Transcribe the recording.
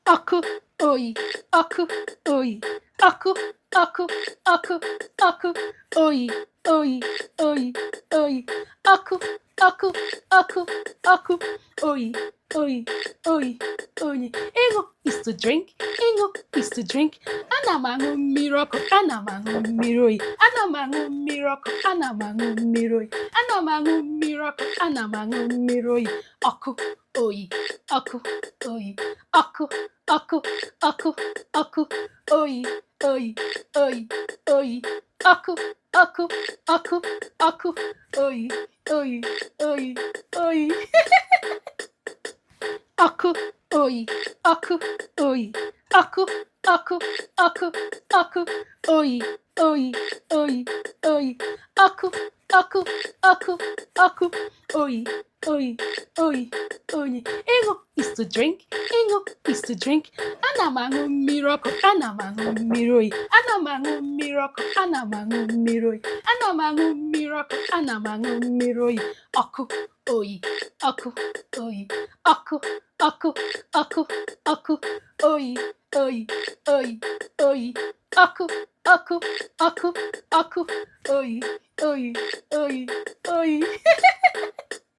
Aku, oyi, aku, oyi, aku, aku, aku, aku, oyi, oyi, oyi, oyi, aku, aku, aku, aku, oyi, oyi, oyi, oyi. Ịṅụ is to drink, ịṅụ is to drink. Ana m aṅụ mmiri ọkụ, ana m aṅụ mmiri oyi, ana m aṅụ mmiri ọkụ, ana m aṅụ mmiri oyi, ana m aṅụ mmiri ọkụ, ana m aṅụ mmiri oyi. Ọkụ, oyi, ọkụ, oyi, ọkụ, ọkụ, ọkụ, ọkụ, oyi, oyi, oyi, oyi, ọkụ, ọkụ, ọkụ, ọkụ, oyi, oyi, oyi, oyi. Ọkụ, oyi, ọkụ, oyi, ọkụ, ọkụ, ọkụ, ọkụ, oyi, oyi, oyi, oyi, ọkụ, ọkụ, ọkụ, ọkụ, oyi, oyi, oyi, oyi. Ịṅụ is to drink, ịṅụ is to drink. Ana m aṅụ mmiri ọkụ, ana m aṅụ mmiri oyi, ana m aṅụ mmiri ọkụ, ana m aṅụ mmiri oyi, ana m aṅụ mmiri ọkụ, ana m aṅụ mmiri oyi. Ọkụ, oyi, ọkụ, oyi, ọkụ, ọkụ, ọkụ, ọkụ, oyi, oyi, oyi, oyi, ọkụ, ọkụ, ọkụ, ọkụ, oyi, oyi, oyi, oyi.